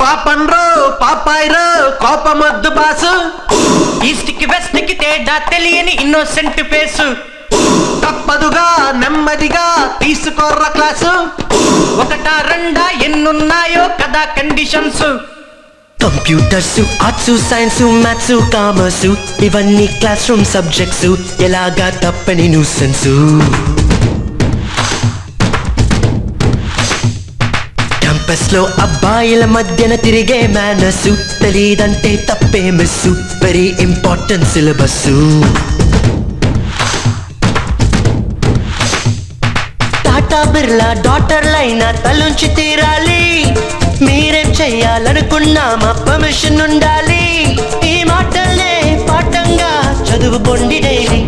పాపన్రో పాపాయిరో కోపమొద్దు boss, east కి west కి తేడా తెలియని ఇన్నోసెంట్ ఫేసు, తప్పదుగా నెమ్మదిగా తీసుకోర్ర క్లాసు, ఒకటా రెండా ఎన్నున్నాయో కదా conditions. Computers, arts, science, maths, commerce ఇవన్నీ క్లాస్ రూమ్ సబ్జెక్ట్స్, ఎలాగా తప్పని న్యూసెన్స్. క్యాంపస్ లో అబ్బాయిల మధ్యన తిరిగే మేనస్, తెలీదంటే తప్పే miss, very important syllabus. Tata Birla డాటర్లైనా తలుంచి తీరాలి, మీరేం చెయ్యాలనుకున్నా మా పర్మిషన్ ఉండాలి, ఈ మాటల్నే పాఠంగా చదువుకోండి daily.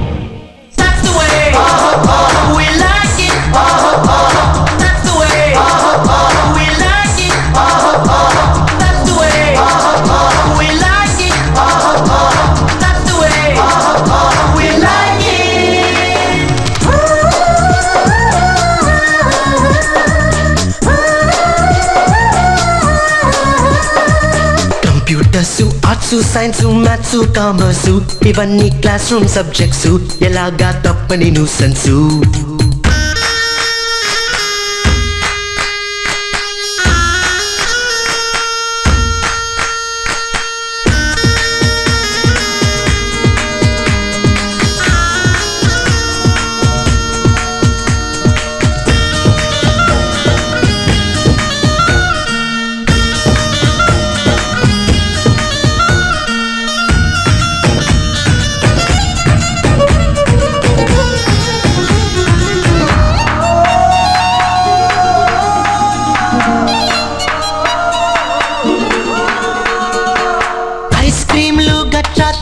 Computers, arts, science, maths, commerce ఇవన్నీ క్లాస్ రూమ్ సబ్జెక్ట్స్, ఎలాగా తప్పని న్యూసెన్స్.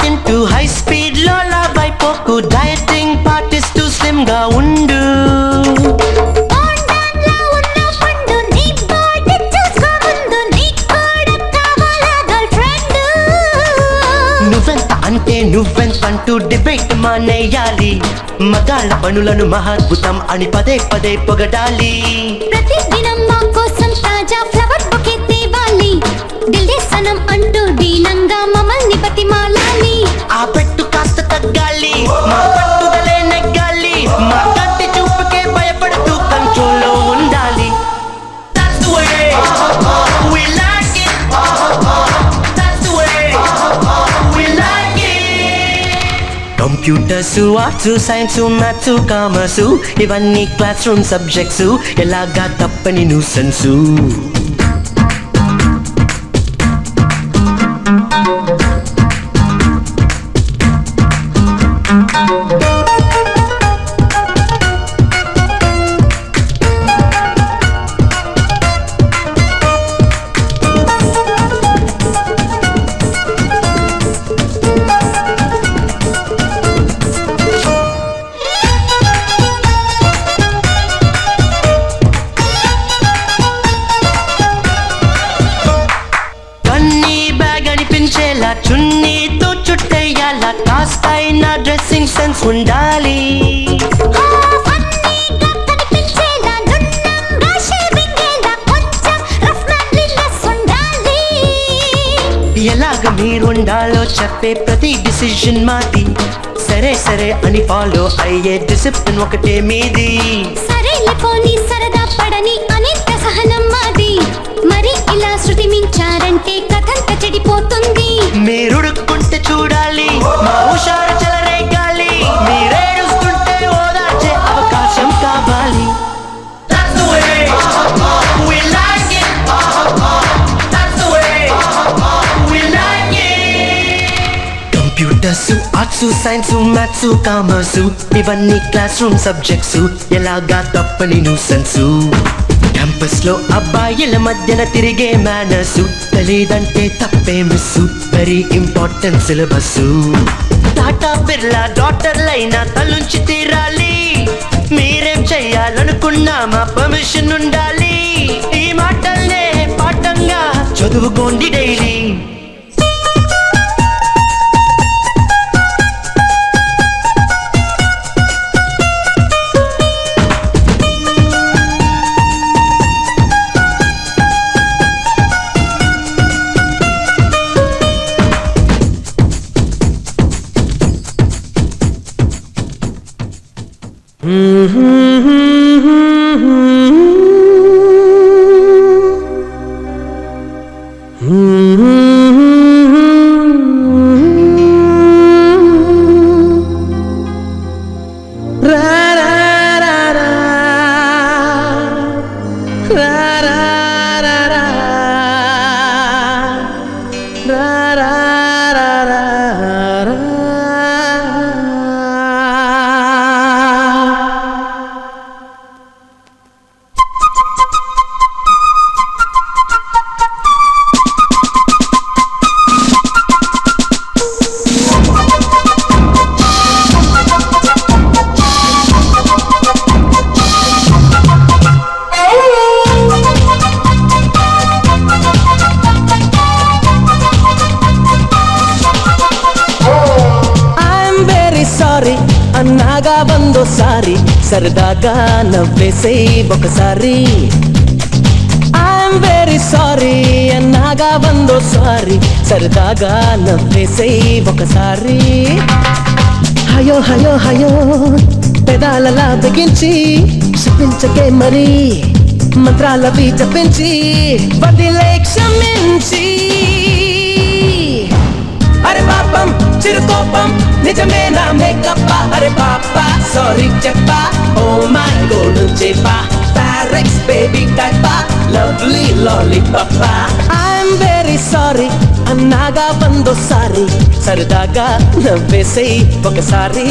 తింటూ హై స్పీడ్ లో లాభైపోకు, డయటింగ్ పాటిస్తూ స్లిమ్ గా ఉండు. నువ్వెంత అంటే నువ్వెంతంటూ డిబేట్ మానేయాలి, మగాళ్ళ పనులను మహాద్భుతం అని పదే పదే పొగడాలి. ప్రతిదినం మా కోసం తాజా ఫ్లవర్ బొకే తేవాలి, దిల్దే సనం అంటూ దీనంగా మమ్మల్ని బతిమాలాలి. ఆ పెట్టు కాస్త తగ్గాలి, మా పట్టుదలే నెగ్గాలి, మా కంటి చూపుకే భయపడుతూ కంట్రోల్లో ఉండాలి. Computers, arts, science, maths, commerce ఇవన్నీ క్లాస్ రూమ్ సబ్జెక్ట్స్, ఎలాగా తప్పని న్యూసెన్స్. చున్నీతో చుట్టేయాల, కాస్తైనా డ్రెస్సింగ్ సెన్స్ ఉండాలి. ఎలాగ మీరుండాలో చెప్పే ప్రతి డిసిషన్ మాది, సరే సరే అని ఫాలో అయ్యే డిసిప్లిన్ ఒకటే మీది. సరేలే పోనీ సరదా పడని అనేక సహనం మాది, మరి ఇలా శృతి మించారంటే కథంత చెడిపోతుంది. మీరుడుక్కుంటే చూడాలి, మా హుషారు చెలరేగాలి, మీరేడుస్తుంటే ఓదార్చే అవకాశం కావాలి. Computers, arts, science, maths, commerce ఇవన్నీ క్లాస్ రూమ్ సబ్జెక్ట్స్, ఎలాగా తప్పని న్యూసెన్స్. క్యాంపస్ లో అబ్బాయిల మధ్యన తిరిగే మేనస్, తెలీదంటే తప్పే miss, very important syllabus. Tata Birla డాటర్లైనా తలుంచి తీరాలి, మీరేం చెయ్యాలనుకున్నా మా పర్మిషన్ ఉండాలి, ఈ మాటల్నే పాఠంగా చదువుకోండి డైలీ. అన్నాగా వందోసారి సరదాగా నవ్వేసే ఒకసారి ఐఎమ్ వెరీ సారీ అన్నాగా వందోసారి సరదాగా నవ్వేసే ఒకసారి హయో హయో హయో పెదాలలా బిగించి శపించకే మరి మంత్రాలవి జపించి వదిలే క్షమించి అరే పాపం చిరుకోపం నిజమే నా మేకప్పా అరే పాపా సారీ చెప్పా ఓ మై గోల్డెన్ చెప్పా ఫారెక్స్ బేబీ టైపా లవ్లీ లాలీపాపా ఐఎమ్ వెరీ సారీ అన్నాగా వందోసారి సరదాగా నవ్వేసే ఒకసారి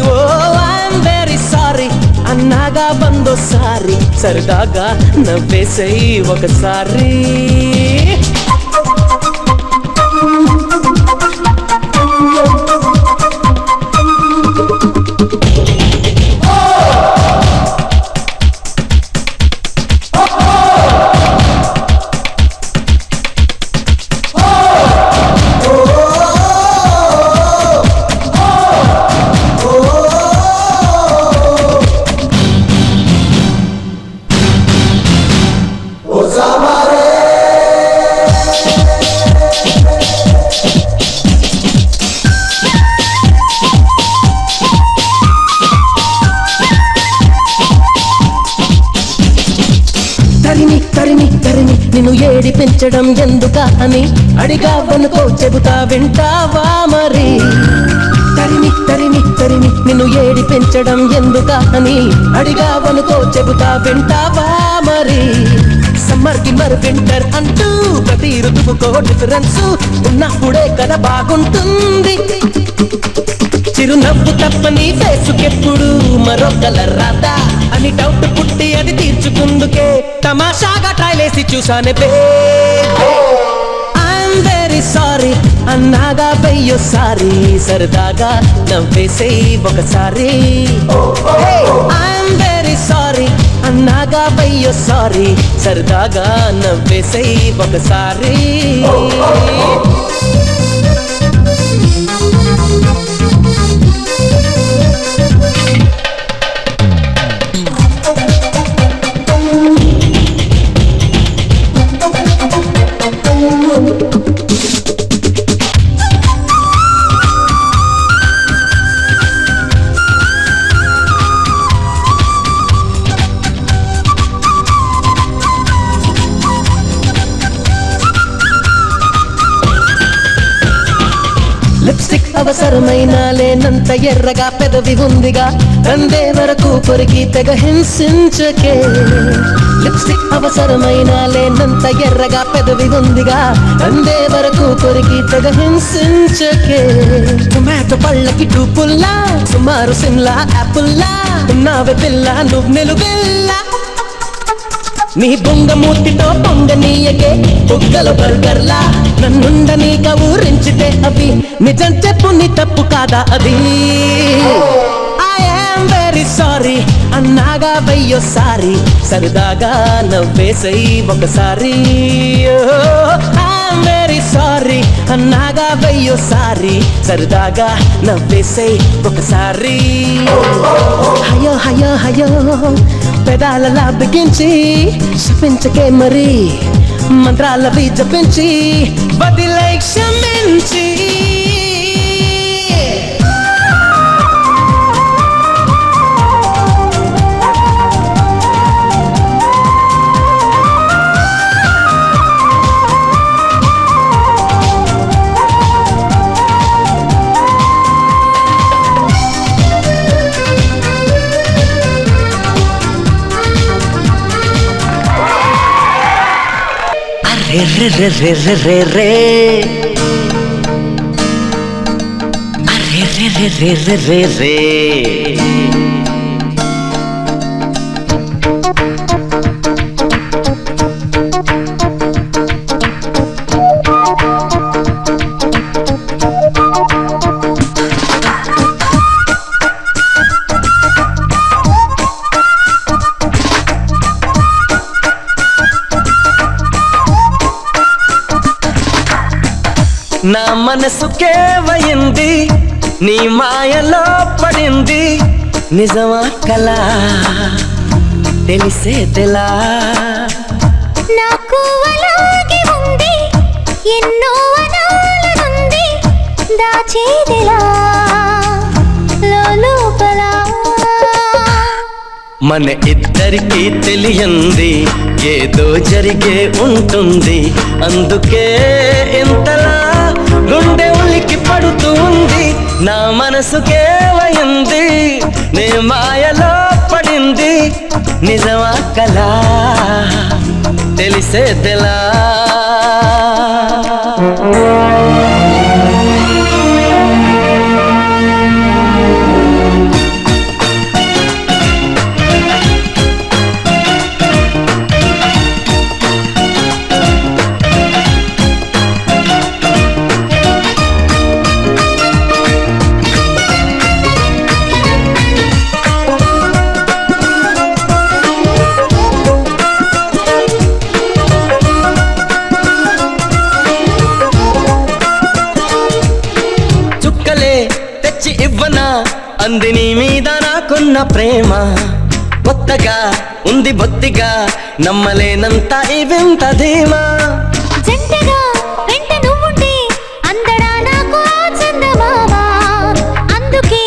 ఓ ఐఎమ్ వెరీ సారీ అన్నాగా వందోసారి సరదాగా నవ్వేసే ఒకసారి నిన్ను ఏడిపించడం ఎందుక అని అడిగావనుకో చెబుతా వింటావా మరి తరిమి తరిమి తరిమి నిన్ను ఏడిపించడం ఎందుక అని అడిగావనుకో చెబుతా వింటావా మరి సమ్మర్ కి మరి వింటర్ అంటూ ప్రతి ఋతువుకో డిఫరెన్స్ ఉన్నప్పుడే కదా బాగుంటుంది చిరునవ్వు తప్పని ఫేసుకెప్పుడు మరో కలర్ రాదా అని డౌట్ పుట్టి అది తీర్చుకుందుకే తమాషాగా ట్రైలేసి చూసానే ఐఎమ్ వెరీ సారీ అన్నాగా వెయ్యోసారి సరదాగా నవ్వేసే ఒకసారి ఐఎమ్ వెరీ సారీ అన్నాగా వెయ్యోసారి సరదాగా నవ్వేసే ఒకసారి లిప్స్టిక్ అవసరమైన లేనంత ఎర్రగా పెదవి ఉందిగా అందే వరకు కొరికి తెగ హింసించకే లిప్స్టిక్ అవసరమైన లేనంత ఎర్రగా పెదవి ఉందిగా అందే వరకు కొరికి తెగ హింసించకే టొమాటో పళ్ళకి టూపుల్లా సుమారు సిమ్లా యాపుల్లా ఉన్నావే పిల్ల నువ్వు నిలువెల్లా నీ బొంగమూర్తితో పొంగనీయకే బుగ్గల బర్గర్లా నన్నుండనీక ఊరించితే అవి నిజం చెప్పు నీ తప్పు కాదా అది ఐఎమ్ వెరీ సారీ అన్నాగా వెయ్యోసారి సరదాగా నవ్వేసే ఒకసారి ఐఎమ్ వెరీ సారీ అన్నాగా వెయ్యోసారి సరదాగా నవ్వేసే ఒకసారి హయో హయో హయో పెదాలలా బిగించి శపించకే మరి మంత్రాలవి జపించి వదిలే క్షమించి అర్రె రే రే రే రే రే అర్రె రే రే రే రే రే రే నా మనసుకేవయింది నీ మాయలో పడింది నిజమా కలా తెలిసేదెలా నాకు అలాగే ఉంది ఎన్నో అనాలనుంది దాచేదిలా లోపల మన ఇద్దరికి తెలియంది ఏదో జరిగే ఉంటుంది అందుకే ఇంతలా గుండె ఉలికి పడుతుంది నా మనసుకేవయింది నే మాయలో పడింది నిజమా కలా తెలిసేదెలా తెచ్చి ఇవ్వనా అంది నీ మీద నాకున్న ప్రేమ కొత్తగా ఉంది బొత్తిగా నమ్మలేనంత ఈ వింత ధీమా జంటగా వెంట నువ్వుంటే అందడా నాకు ఆ చందమామ అందుకే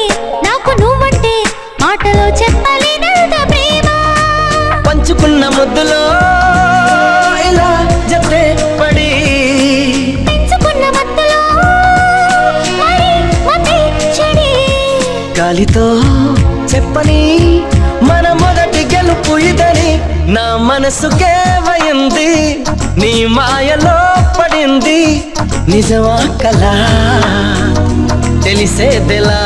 నాకు నువ్వంటే మాటలో చెప్పలేనంత ప్రేమ పంచుకున్న ముద్దులో ఇలా జతే పడి పెంచుకున్న మత్తులో మరి మతి చెడి గాలితో చెప్పని మన మొదటి గెలుపు ఇదని నా మనసుకేవయింది నీ మాయలో పడింది నిజమా కలా తెలిసేదెలా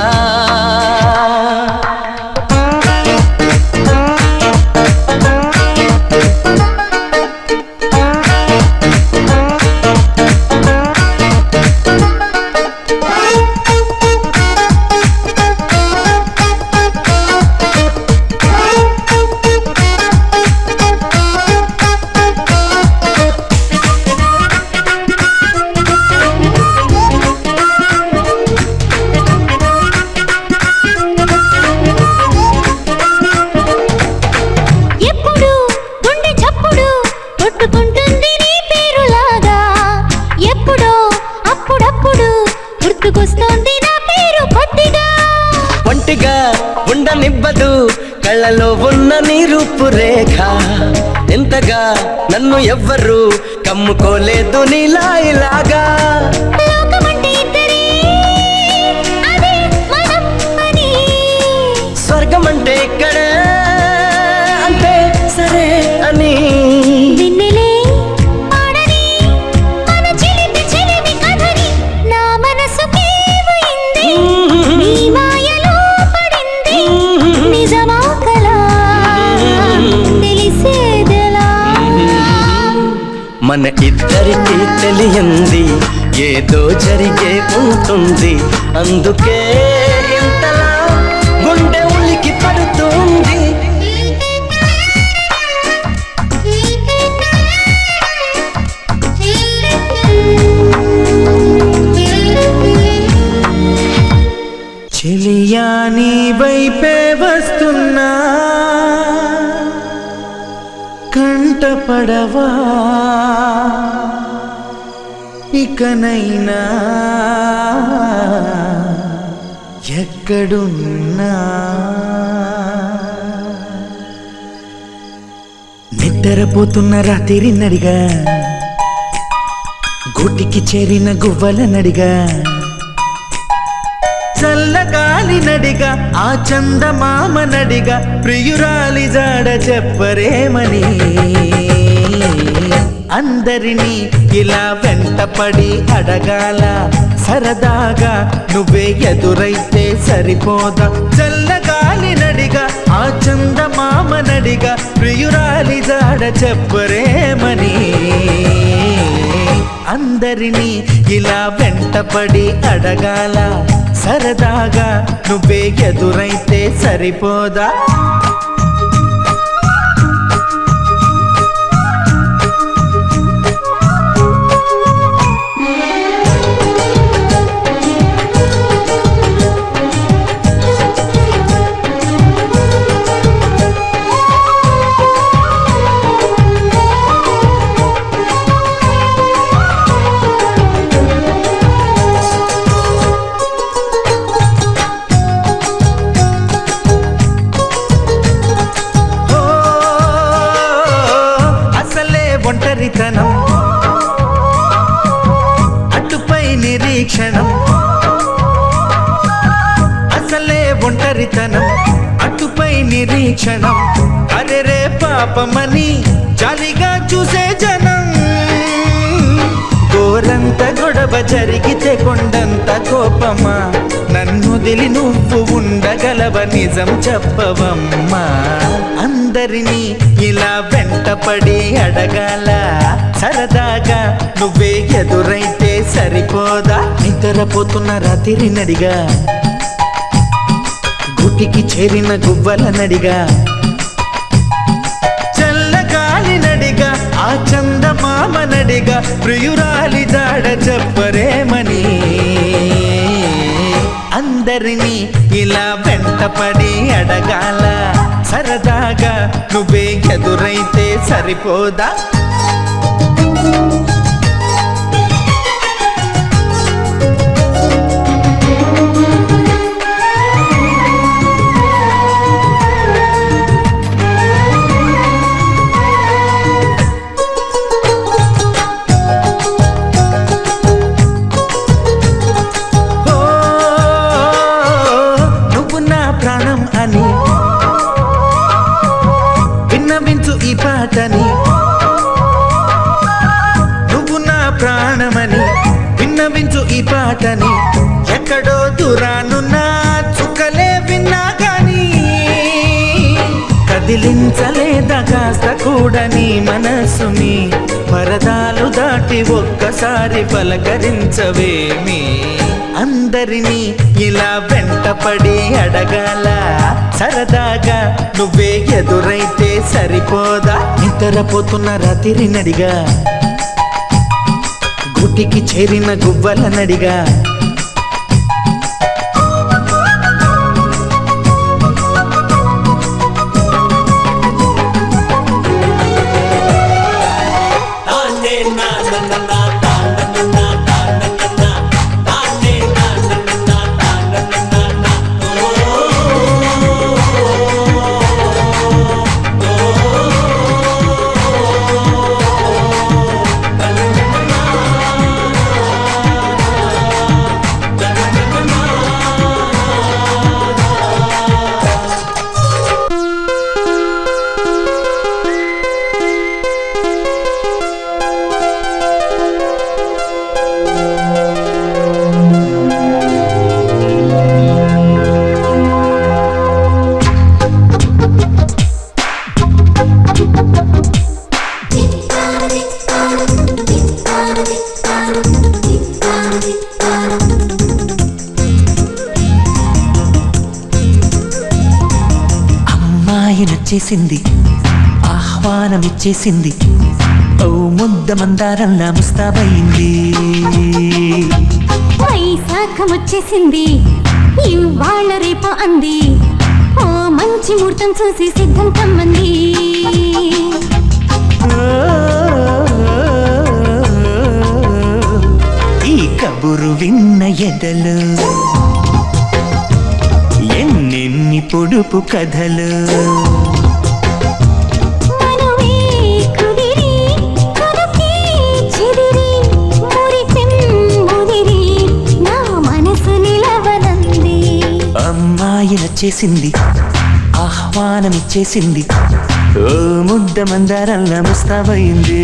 ఎప్పుడు గుండె చప్పుడు కొట్టుకుంటుంది నీ పేరులాగా ఎప్పుడో అప్పుడప్పుడు గుర్తుకొస్తోంది నా పేరు కొద్దిగా ఒంటిగా ఉండనివ్వదు కళ్ళలో ఉన్న నీ రూపురేఖ ఎంతగా నన్ను ఎవ్వరు కమ్ముకోలేదు నీలా ఇలాగా లోకమంటే ఇద్దరే అదే మనం అని స్వర్గమంటే ఇక్కడే అంటే సరే అని వెన్నెలే పాడని మన చిలిపి కథని నా మనసుకేవయింది నీ మాయలో పడింది నిజమా కలా తెలిసేదెలా మన ఇద్దరికి తెలియంది ఏదో జరిగే ఉంటుంది అందుకే ఇంతలా గుండె ఉలికి పడుతుంది చెలియా నీ వైపే వస్తున్నా కంటపడవా ఇకనైనా ఎక్కడున్నా నిద్రపోతున్న రాత్రి నడిగా గూటికి చేరిన గువ్వల నడిగా చల్లగాలి నడిగా ఆ చందమామ నడిగా ప్రియురాలి జాడ చెప్పరేమని అందరినీ ఇలా వెంటపడి అడగాల సరదాగా నువ్వే ఎదురైతే సరిపోదా చల్లగాలి నడిగా ఆ చందమామ నడిగా ప్రియురాలి జాడ చెప్పరేమని అందరినీ ఇలా వెంటపడి అడగాల సరదాగా నువ్వే ఎదురైతే సరిపోదా ఒంటరితనం అటుపై నిరీక్షణం అసలే ఒంటరితనం అటుపై నిరీక్షణం అరెరే పాపమని జాలిగా చూసే జనం గోరంత గొడవ జరిగితే కొండంత కోపమా నన్నుదిలి నువ్వు ఉండగలవ నిజం చెప్పవమ్మా అందరినీ ఇలా వెంటపడి అడగాల సరదాగా నువ్వే ఎదురైతే సరిపోదా నిద్రపోతున్న రాత్రి నడిగా గుటికి చేరిన గువ్వల నడిగా చల్లగాలి నడిగా ఆ చందమామ నడిగా ప్రియురాలి జాడ చెప్పరేమని అందరినీ ఇలా వెంటపడి అడగాల సరదాగా నువ్వే ఎదురైతే సరిపోదా నువ్వు నా ప్రాణం అని విన్నవించు ఈ పాటని నువ్వు నా ప్రాణమని విన్నవించు ఈ పాటని ఎక్కడో దూరానున్న చుక్కలే విన్నా గాని కదిలించలేదా కాస్త కూడా నీ మనసుని పరదాలు దాటి ఒక్కసారి పలకరించవేమి అందరినీ ఇలా వెంటపడి అడగాల సరదాగా నువ్వే ఎదురైతే సరిపోదా నిద్రపోతున్న రాత్రి నడిగా గుటికి చేరిన గువ్వల నడిగా నచ్చేసింది ఆహ్వానం ఇచ్చేసింది ఓ ముద్ద మందారంలా ముస్తాబయింది వైశాఖం వచ్చేసింది ఇవాళ రేపు అంది ఓ మంచి ముహూర్తం చూసి సిద్ధం కమ్మంది ఈ కబురు విన్న ఎదలు ఎన్నెన్ని పొడుపు కథలు అమ్మాయి నచ్చేసింది ఆహ్వానం ఇచ్చేసింది ఓ ముద్ద మందారంలా ముస్తాబయింది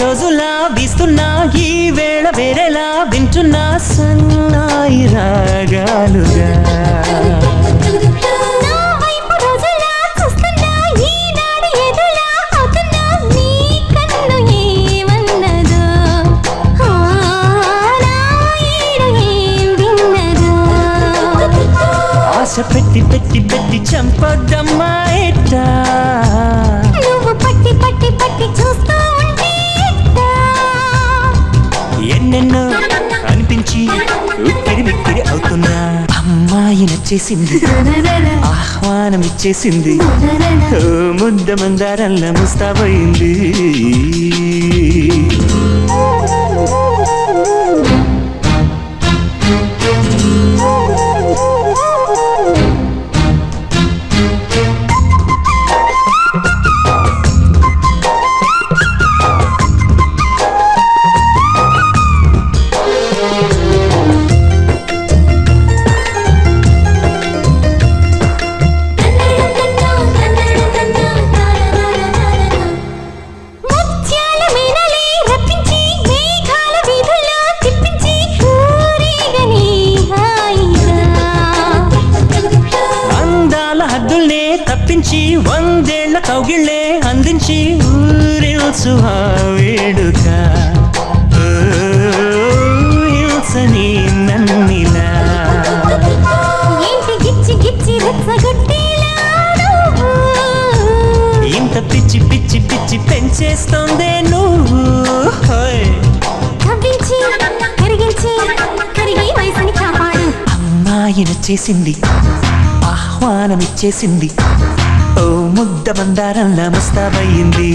రోజులా వీస్తున్నా ఈ వేళ వేరేలా వింటున్నా సన్నాయి రాగాలుగా ఆశ పెట్టి పెట్టి పెట్టి చంపొద్దమ్మా ఎట్టా నువ్వు పట్టి పట్టి పట్టి చూస్తూ ఉంటే ఎన్నెన్నో అనిపించి ఉక్కిరి బిక్కిరి అవుతున్నా అమ్మాయి నచ్చేసింది ఆహ్వానం ఇచ్చేసింది ఓ ముద్ద మందారంలా ముస్తాబయింది తప్పించి వందేళ్ల కౌగిళ్ళే అందించి ఊరిల్సు ఆ వేడుక హింసని నన్నిలా ఇంత పిచ్చి పిచ్చి పిచ్చి పెంచేస్తోందే నువ్వు అమ్మాయి నచ్చేసింది ఆహ్వానం ఇచ్చేసింది ఓ ముద్ద మందారంలా ముస్తాబయింది